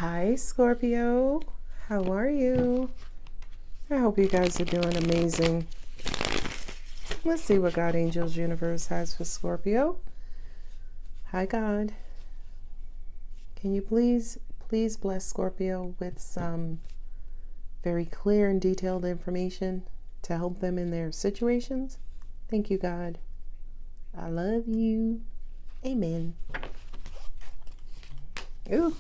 Hi, Scorpio. How are you? I hope you guys are doing amazing. Let's see what God, Angels, Universe has for Scorpio. Hi, God. Can you please bless Scorpio with some very clear and detailed information to help them in their situations? Thank you, God. I love you. Amen. Ooh.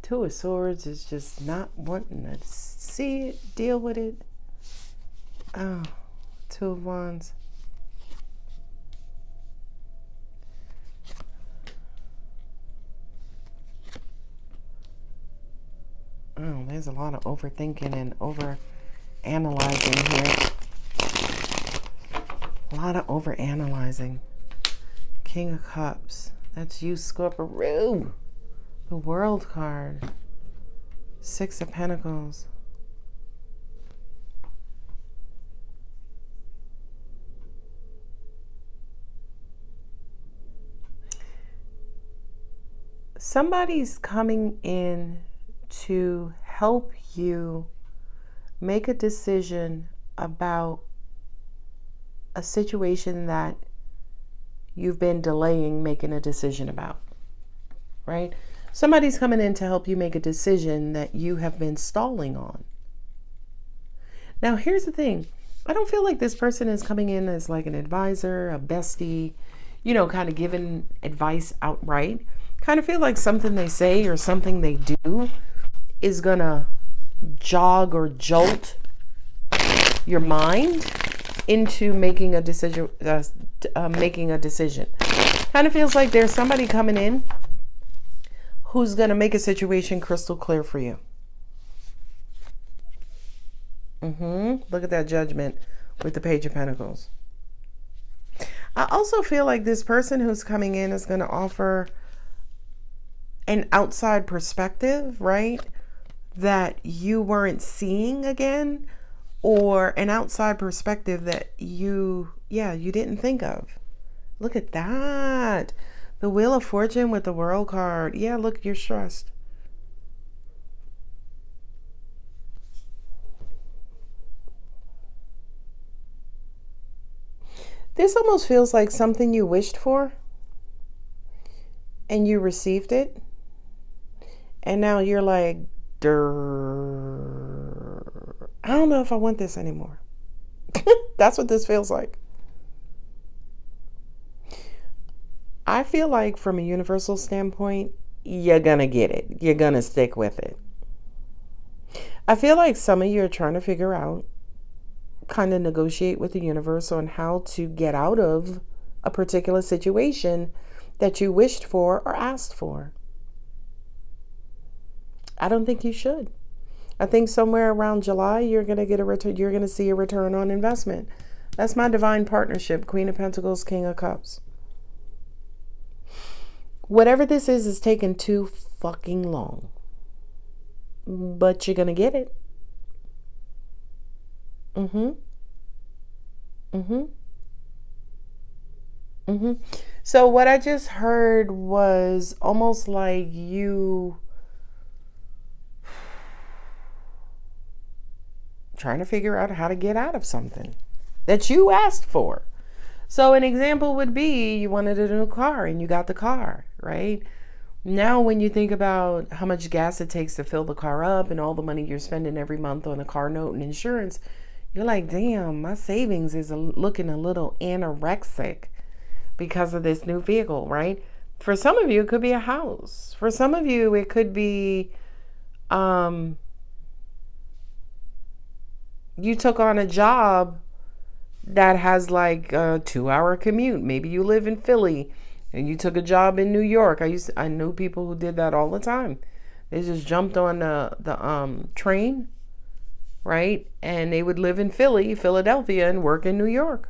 Two of Swords is just not wanting to see it, deal with it. Oh, Two of Wands. Oh, there's a lot of overthinking and over analyzing here. A lot of over analyzing. King of Cups. That's you, Scorpio. The World card. Six of Pentacles. Somebody's coming in to help you make a decision about a situation that you've been delaying making a decision about, right? Somebody's coming in to help you make a decision that you have been stalling on. Now, here's the thing. I don't feel like this person is coming in as like an advisor, a bestie, kind of giving advice outright. Kind of feel like something they say or something they do is gonna jog or jolt your mind into making a decision. Kind of feels like there's somebody coming in who's gonna make a situation crystal clear for you. Look at that Judgment with the Page of Pentacles. I also feel like this person who's coming in is gonna offer an outside perspective, right? That you weren't seeing again, or an outside perspective that you didn't think of. Look at that. The Wheel of Fortune with the World card. Yeah, look, you're stressed. This almost feels like something you wished for and you received it. And now you're like, I don't know if I want this anymore. That's what this feels like. I feel like from a universal standpoint, you're going to get it. You're going to stick with it. I feel like some of you are trying to figure out, kind of negotiate with the universe on how to get out of a particular situation that you wished for or asked for. I don't think you should. I think somewhere around July, you're going to get a return. You're going to see a return on investment. That's my divine partnership. Queen of Pentacles, King of Cups. Whatever this is taking too fucking long. But you're going to get it. So what I just heard was almost like you trying to figure out how to get out of something that you asked for. So an example would be you wanted a new car and you got the car, right? Now when you think about how much gas it takes to fill the car up and all the money you're spending every month on a car note and insurance, you're like, damn, my savings is looking a little anorexic because of this new vehicle, right? For some of you, it could be a house. For some of you, it could be you took on a job that has like a 2-hour commute. Maybe you live in Philly and you took a job in New York. I knew people who did that all the time. They just jumped on the train, right? And they would live in Philadelphia, and work in New York.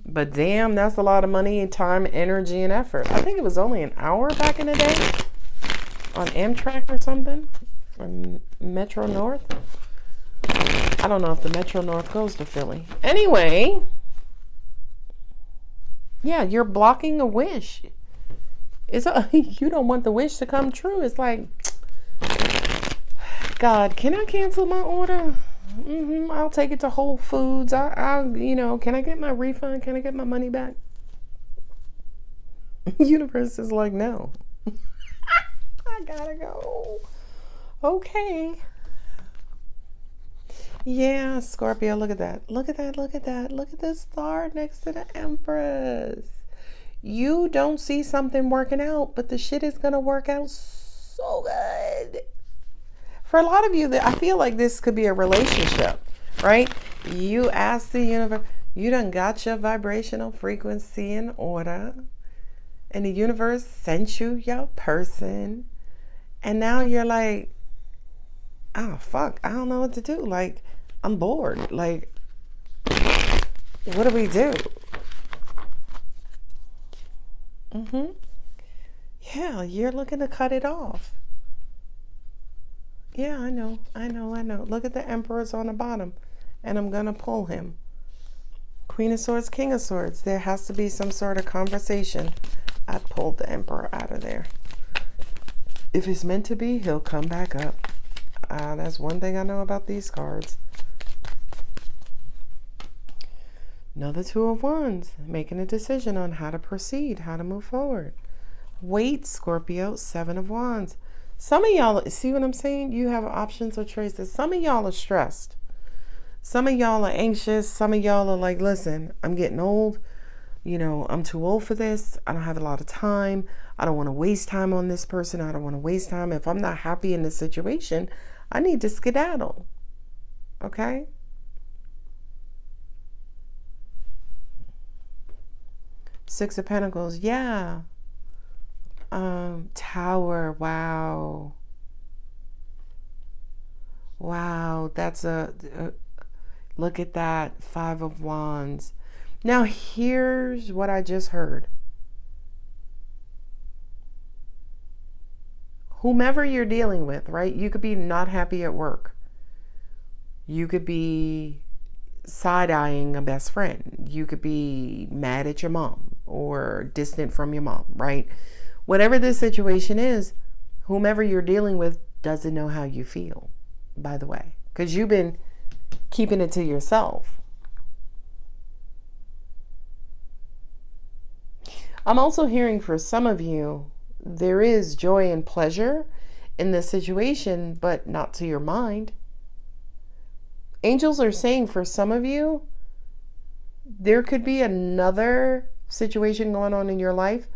But damn, that's a lot of money and time, energy, and effort. I think it was only an hour back in the day on Amtrak or something, or Metro North. I don't know if the Metro North goes to Philly. Anyway, yeah, you're blocking a wish. It's you don't want the wish to come true. It's like, God, can I cancel my order? I'll take it to Whole Foods. I'll, can I get my refund? Can I get my money back? Universe is like, no. I gotta go. Okay. Yeah, Scorpio, look at that. Look at that. Look at that. Look at the star next to the Empress. You don't see something working out, but the shit is gonna work out so good. For a lot of you, I feel like this could be a relationship, right? You ask the universe, you done got your vibrational frequency in order, and the universe sent you your person, and now you're like, oh, fuck, I don't know what to do. Like, I'm bored. Like, what do we do? Yeah, you're looking to cut it off. Yeah, I know. Look at the Emperor's on the bottom, and I'm gonna pull him. Queen of Swords, King of Swords. There has to be some sort of conversation. I pulled the Emperor out of there. If it's meant to be, he'll come back up. That's one thing I know about these cards. Another Two of Wands, making a decision on how to proceed, how to move forward. Wait, Scorpio, Seven of Wands. Some of y'all, see what I'm saying? You have options or choices. Some of y'all are stressed. Some of y'all are anxious. Some of y'all are like, listen, I'm getting old. I'm too old for this. I don't have a lot of time. I don't want to waste time on this person. I don't want to waste time. If I'm not happy in this situation, I need to skedaddle. Okay? Six of Pentacles. Yeah. Tower. Wow. That's look at that. Five of Wands. Now here's what I just heard. Whomever you're dealing with, right? You could be not happy at work. You could be side-eyeing a best friend. You could be mad at your mom or distant from your mom, right? Whatever this situation is, whomever you're dealing with doesn't know how you feel, by the way, because you've been keeping it to yourself. I'm also hearing for some of you, there is joy and pleasure in this situation, but not to your mind. Angels are saying for some of you, there could be another situation going on in your life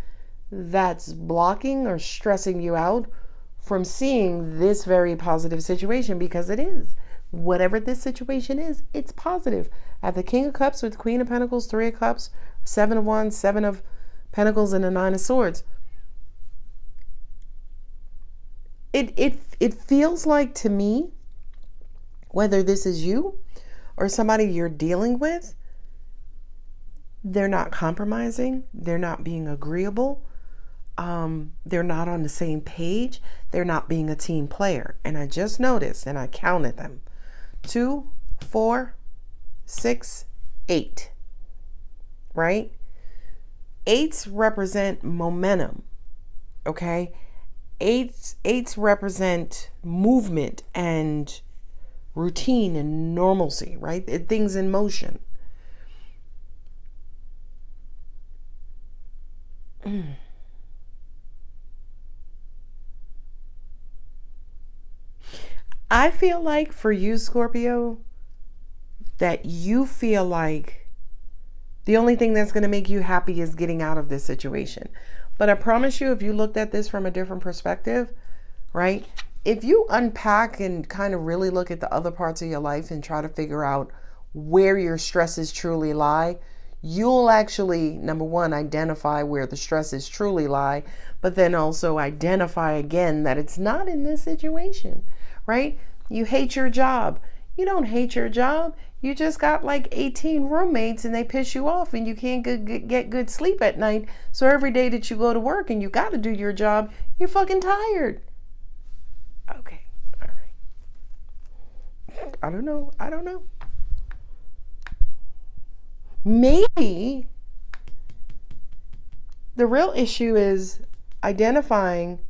that's blocking or stressing you out from seeing this very positive situation, because it is. Whatever this situation is, it's positive. I have the King of Cups with Queen of Pentacles, Three of Cups, Seven of Wands, Seven of Pentacles, and the Nine of Swords. It feels like to me, whether this is you or somebody you're dealing with, they're not compromising. They're not being agreeable. They're not on the same page. They're not being a team player. And I just noticed, and I counted them. 2, 4, 6, 8. Right? 8s represent momentum. Okay? 8s represent movement and routine and normalcy, right? Things in motion. I feel like for you, Scorpio, that you feel like the only thing that's going to make you happy is getting out of this situation. But I promise you, if you looked at this from a different perspective, right? If you unpack and kind of really look at the other parts of your life and try to figure out where your stresses truly lie, you'll actually, number one, identify where the stresses truly lie, but then also identify again that it's not in this situation, right? You hate your job. You don't hate your job. You just got like 18 roommates and they piss you off and you can't get good sleep at night. So every day that you go to work and you got to do your job, you're fucking tired. Okay. All right. I don't know. Maybe the real issue is identifying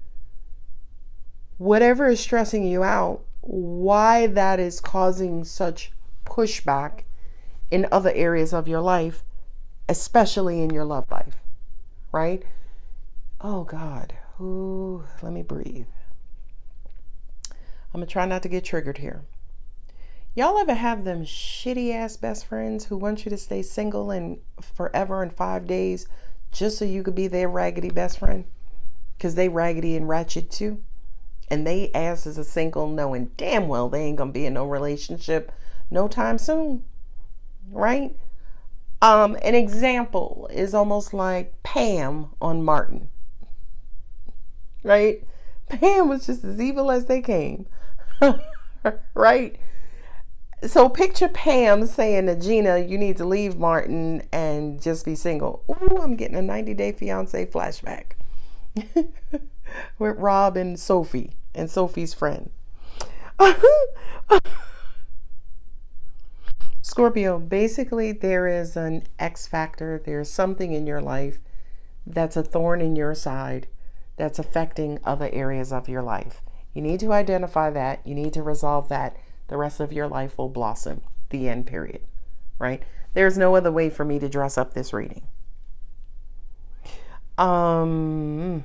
whatever is stressing you out, why that is causing such pushback in other areas of your life, especially in your love life, right? Oh God, ooh, let me breathe. I'm gonna try not to get triggered here. Y'all ever have them shitty ass best friends who want you to stay single and forever in 5 days just so you could be their raggedy best friend? Because they raggedy and ratchet too. And they asses are single knowing damn well they ain't gonna be in no relationship no time soon. Right? An example is almost like Pam on Martin. Right? Pam was just as evil as they came. Right? So picture Pam saying to Gina, you need to leave Martin and just be single. Ooh, I'm getting a 90-day fiance flashback. With Rob and Sophie and Sophie's friend. Scorpio, basically there is an X factor. There's something in your life that's a thorn in your side that's affecting other areas of your life. You need to identify that. You need to resolve that. The rest of your life will blossom. The end, period. Right? There's no other way for me to dress up this reading. Who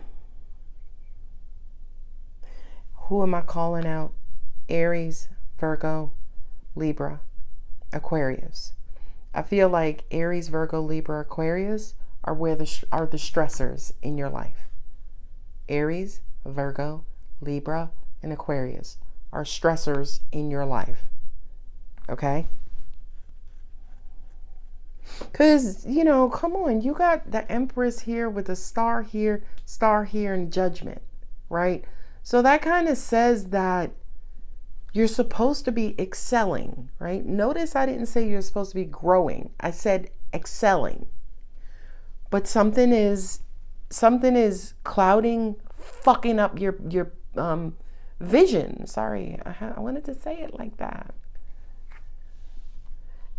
am I calling out? Aries, Virgo, Libra, Aquarius. I feel like Aries, Virgo, Libra, Aquarius are where the stressors in your life. Aries, Virgo, Libra, and Aquarius are stressors in your life. Okay? Because, come on. You got the Empress here with a star here, and Judgment. Right? So that kind of says that you're supposed to be excelling. Right? Notice I didn't say you're supposed to be growing. I said excelling. But something is clouding, fucking up your vision. Sorry, I wanted to say it like that.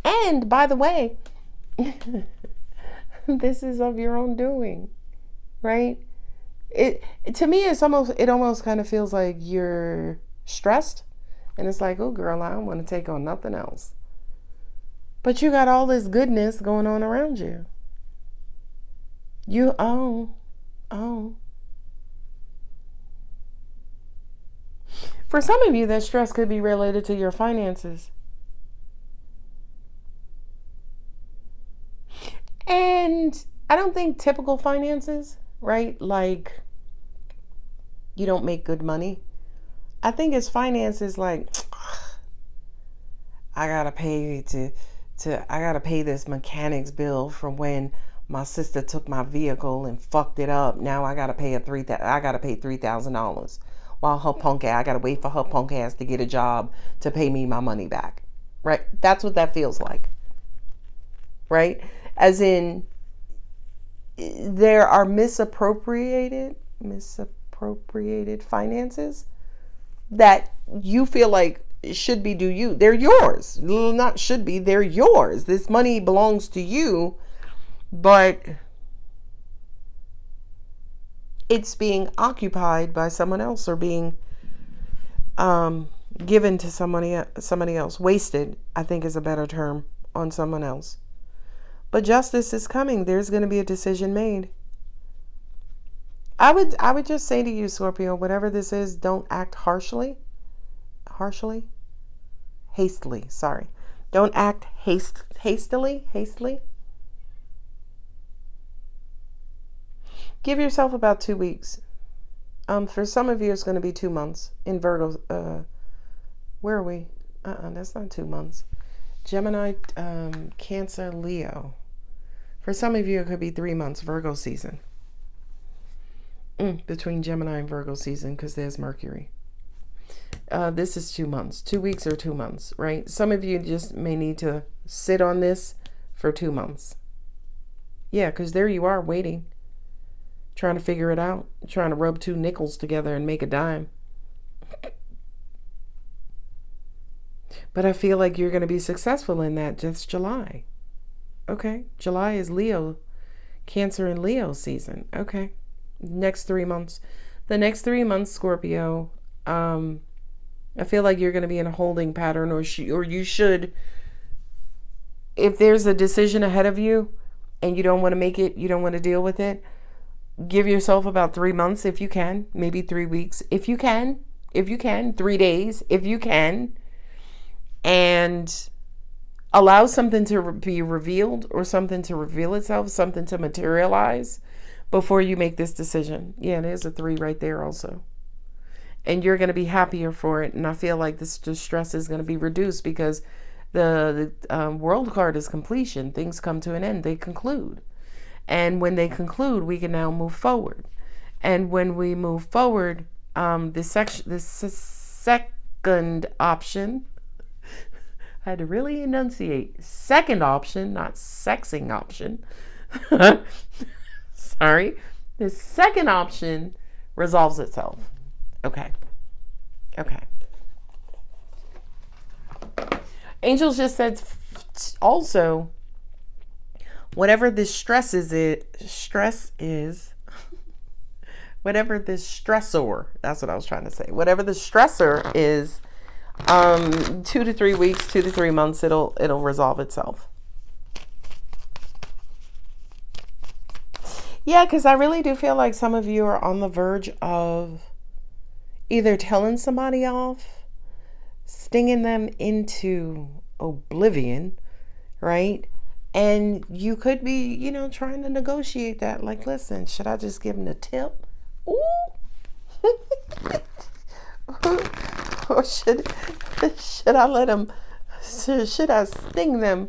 And by the way, this is of your own doing, right? To me, it almost kind of feels like you're stressed, and it's like, oh girl, I don't want to take on nothing else. But you got all this goodness going on around you. For some of you, that stress could be related to your finances. And I don't think typical finances, right? Like you don't make good money. I think it's finances like I gotta pay this mechanic's bill from when my sister took my vehicle and fucked it up. Now I gotta pay $3,000. While her punk ass, I gotta wait for her punk ass to get a job to pay me my money back. Right? That's what that feels like. Right? As in, there are misappropriated finances that you feel like should be due you. They're yours. Not should be, they're yours. This money belongs to you, but it's being occupied by someone else or being given to somebody else. Wasted, I think, is a better term, on someone else. But justice is coming. There's going to be a decision made. I would just say to you, Scorpio, whatever this is, don't act hastily. Don't act hastily. Give yourself about 2 weeks. For some of you, it's going to be 2 months. In Virgo, where are we? That's not 2 months. Gemini, Cancer, Leo. For some of you, it could be 3 months, Virgo season. Between Gemini and Virgo season, because there's Mercury. This is 2 months. 2 weeks or 2 months, right? Some of you just may need to sit on this for 2 months. Yeah, because there you are waiting, trying to figure it out, trying to rub 2 nickels together and make a dime. But I feel like you're going to be successful in that just July. Okay, July is Leo, Cancer and Leo season. Okay, Next 3 months. The next 3 months, Scorpio, I feel like you're going to be in a holding pattern, or you should, if there's a decision ahead of you and you don't want to make it, you don't want to deal with it, give yourself about 3 months if you can, maybe 3 weeks if you can, 3 days if you can, and allow something to be revealed, or something to reveal itself, something to materialize before you make this decision. Yeah, there's a 3 right there also. And you're going to be happier for it. And I feel like the stress is going to be reduced, because the world card is completion. Things come to an end. They conclude. And when they conclude, we can now move forward. And when we move forward, the second option, I had to really enunciate. Second option, not sexing option. Sorry. The second option resolves itself. Okay. Angels just said also, whatever this stress is, whatever this stressor, that's what I was trying to say. Whatever the stressor is, 2 to 3 weeks, 2 to 3 months, it'll resolve itself. Yeah, because I really do feel like some of you are on the verge of either telling somebody off, stinging them into oblivion, right? And you could be, trying to negotiate that. Like, listen, should I just give them a tip? Ooh. Or should I let them, should I sting them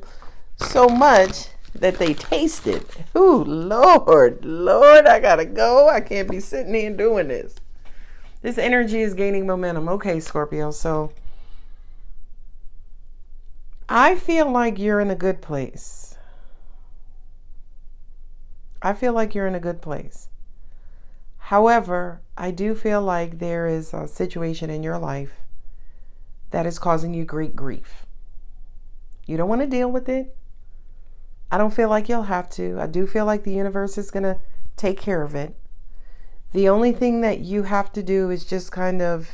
so much that they taste it? Ooh, Lord, I gotta go. I can't be sitting here doing this. This energy is gaining momentum. Okay, Scorpio, so I feel like you're in a good place. However, I do feel like there is a situation in your life that is causing you great grief. You don't want to deal with it. I don't feel like you'll have to. I do feel like the universe is going to take care of it. The only thing that you have to do is just kind of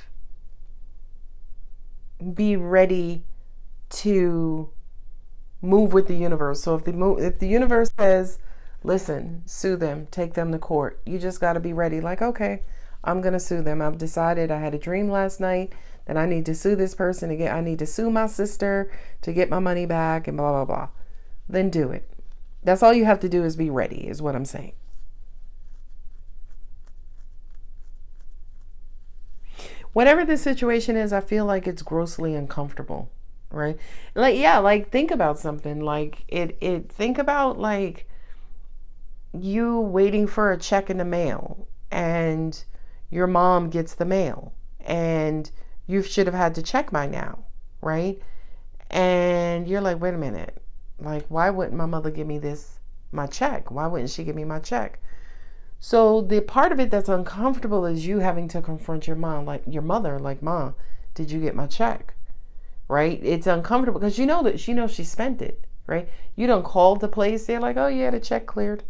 be ready to move with the universe. So if the universe says, listen, sue them, take them to court, you just got to be ready. Like, okay, I'm going to sue them. I've decided, I had a dream last night that I need to sue this person again. I need to sue my sister to get my money back and blah, blah, blah. Then do it. That's all you have to do, is be ready, is what I'm saying. Whatever the situation is, I feel like it's grossly uncomfortable, right? Like think about something. Like think about like you waiting for a check in the mail, and your mom gets the mail, and you should have had the check by now, right? And you're like, wait a minute, like, why wouldn't my mother give me my check? Why wouldn't she give me my check? So the part of it that's uncomfortable is you having to confront your mom, like your mother, like, Mom, did you get my check? Right? It's uncomfortable because you know that she knows she spent it, right? You don't call the place. They're like, oh yeah, the check cleared.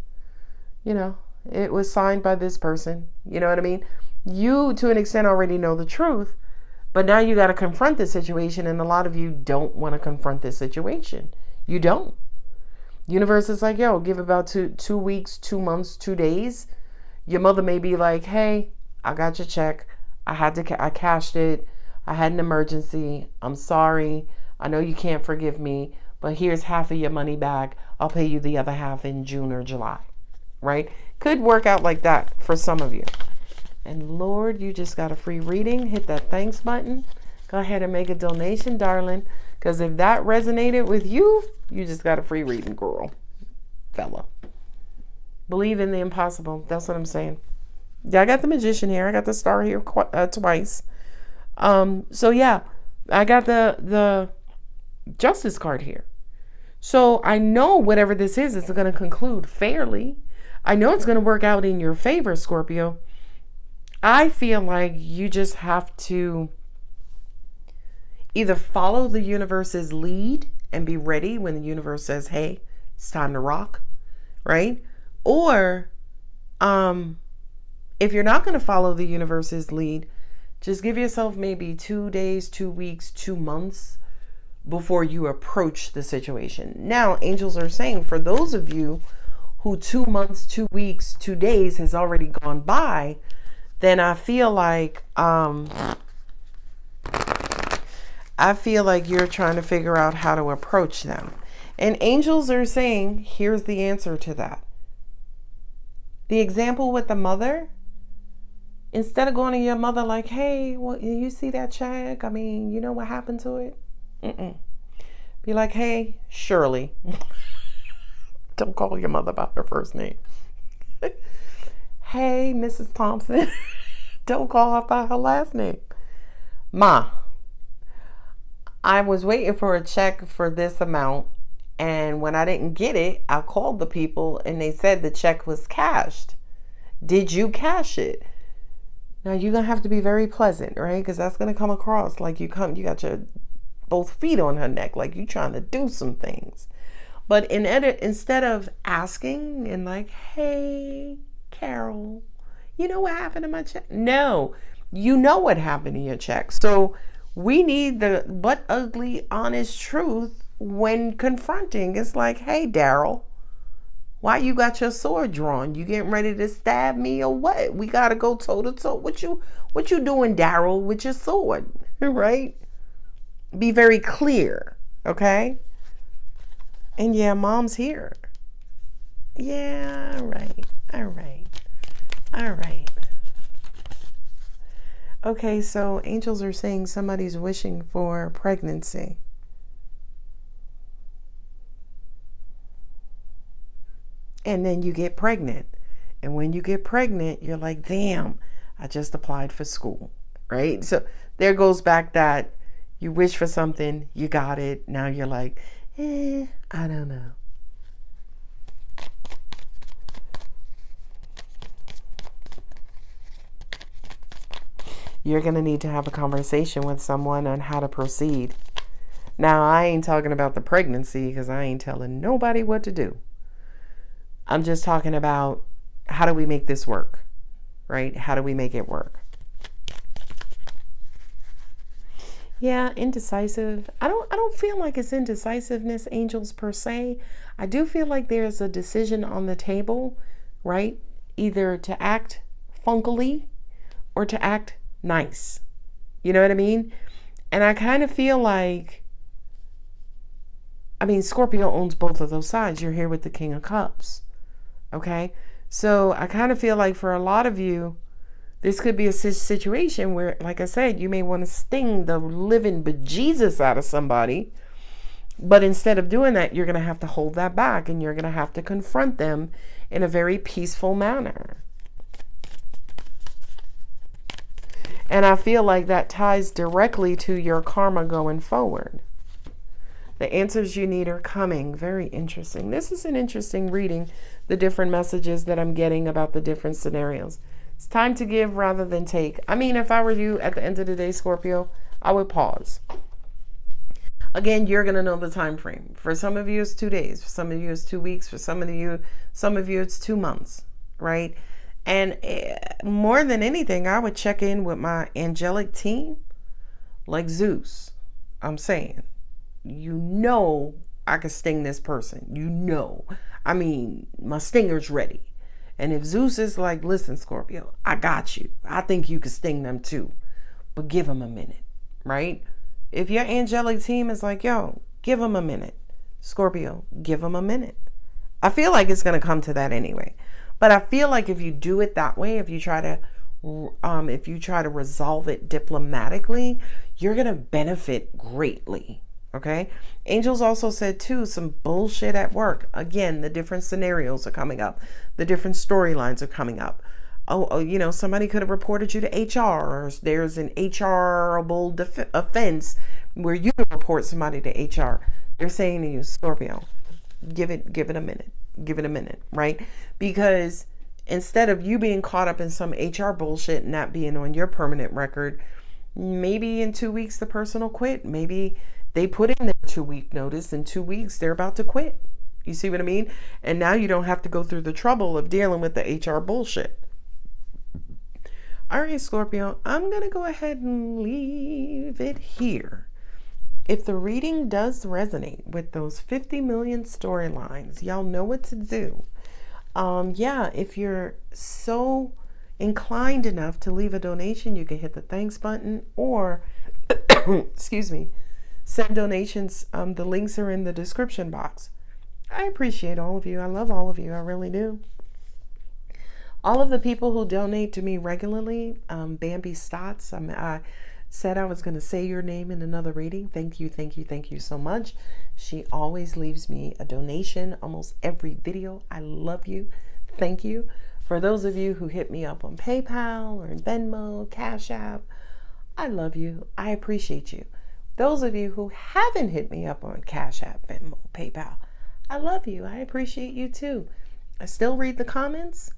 It was signed by this person. You know what I mean? You, to an extent, already know the truth, but now you got to confront the situation. And a lot of you don't want to confront this situation. You don't. Universe is like, yo, give about 2 weeks, 2 months, 2 days. Your mother may be like, hey, I got your check. I cashed it. I had an emergency. I'm sorry. I know you can't forgive me, but here's half of your money back. I'll pay you the other half in June or July, right? Could work out like that for some of you. And Lord, you just got a free reading. Hit that thanks button. Go ahead and make a donation, darling. Because if that resonated with you, you just got a free reading, girl, fella. Believe in the impossible. That's what I'm saying. Yeah, I got the Magician here. I got the Star here twice. So yeah, I got the Justice card here. So I know whatever this is, it's going to conclude fairly. I know it's going to work out in your favor, Scorpio. I feel like you just have to either follow the universe's lead and be ready when the universe says, hey, it's time to rock, right? Or If you're not going to follow the universe's lead, just give yourself maybe 2 days, 2 weeks, 2 months before you approach the situation. Now, angels are saying for those of you who 2 months, 2 weeks, 2 days has already gone by, then I feel like you're trying to figure out how to approach them. And angels are saying, here's the answer to that. The example with the mother, instead of going to your mother like, hey, well, you see that check? I mean, you know what happened to it? Be like, hey, Shirley. Don't call your mother by her first name. Hey, Mrs. Thompson. Don't call her by her last name. Ma, I was waiting for a check for this amount, and when I didn't get it, I called the people and they said the check was cashed. Did you cash it? Now you're gonna have to be very pleasant, right? Because that's gonna come across like you got your both feet on her neck, like you trying to do some things. But instead of asking and like, hey, Carol, you know what happened to my check? No, you know what happened to your check. So we need the but ugly, honest truth when confronting. It's like, hey, Daryl, why you got your sword drawn? You getting ready to stab me or what? We got to go toe to toe. What you doing, Daryl, with your sword? Right? Be very clear, okay? And yeah, mom's here. Yeah, all right. Okay, so angels are saying somebody's wishing for pregnancy. And then you get pregnant. And when you get pregnant, you're like, damn, I just applied for school, right? So there goes back that you wish for something, you got it. Now you're like, I don't know. You're going to need to have a conversation with someone on how to proceed. Now, I ain't talking about the pregnancy because I ain't telling nobody what to do. I'm just talking about how do we make this work, right? How do we make it work? Yeah, indecisive. I don't feel like it's indecisiveness, angels, per se. I do feel like there's a decision on the table, right? Either to act funkily or to act nice. You know what I mean? And I kind of feel like, Scorpio owns both of those sides. You're here with the King of Cups. Okay? So I kind of feel like for a lot of you, this could be a situation where, like I said, you may want to sting the living bejesus out of somebody. But instead of doing that, you're going to have to hold that back and you're going to have to confront them in a very peaceful manner. And I feel like that ties directly to your karma going forward. The answers you need are coming. Very interesting. This is an interesting reading, the different messages that I'm getting about the different scenarios. It's time to give rather than take. If I were you at the end of the day, Scorpio, I would pause. Again, you're going to know the time frame. For some of you, it's 2 days. For some of you, it's 2 weeks. For some of you, it's 2 months, right? And more than anything, I would check in with my angelic team, like Zeus. I'm saying, I could sting this person. My stinger's ready. And if Zeus is like, listen, Scorpio, I got you. I think you could sting them too. But give them a minute, right? If your angelic team is like, yo, give them a minute. Scorpio, give them a minute. I feel like it's going to come to that anyway. But I feel like if you do it that way, if you try to resolve it diplomatically, you're going to benefit greatly. Okay. Angels also said too, some bullshit at work. Again, the different scenarios are coming up. The different storylines are coming up. Somebody could have reported you to HR, or there's an HRable offense where you report somebody to HR. They're saying to you, Scorpio, give it a minute. Give it a minute, right? Because instead of you being caught up in some HR bullshit and not being on your permanent record, maybe in 2 weeks the person will quit. Maybe they put in their 2-week notice. In 2 weeks, they're about to quit. You see what I mean? And now you don't have to go through the trouble of dealing with the HR bullshit. All right, Scorpio, I'm going to go ahead and leave it here. If the reading does resonate with those 50 million storylines, y'all know what to do. Yeah, if you're so inclined enough to leave a donation, you can hit the thanks button or, excuse me, send donations. The links are in the description box. I appreciate all of you. I love all of you. I really do. All of the people who donate to me regularly, Bambi Stotts, I said I was going to say your name in another reading. Thank you, thank you, thank you so much. She always leaves me a donation almost every video. I love you. Thank you. For those of you who hit me up on PayPal or Venmo, Cash App, I love you. I appreciate you. Those of you who haven't hit me up on Cash App, Venmo, PayPal, I love you. I appreciate you too. I still read the comments.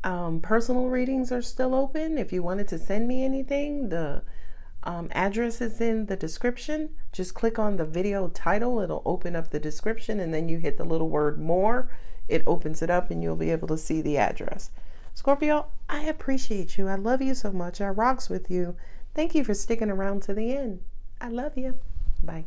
Personal readings are still open. If you wanted to send me anything, the address is in the description. Just click on the video title. It'll open up the description, and then you hit the little word more. It opens it up and you'll be able to see the address. Scorpio, I appreciate you. I love you so much. I rocks with you. Thank you for sticking around to the end. I love you. Bye.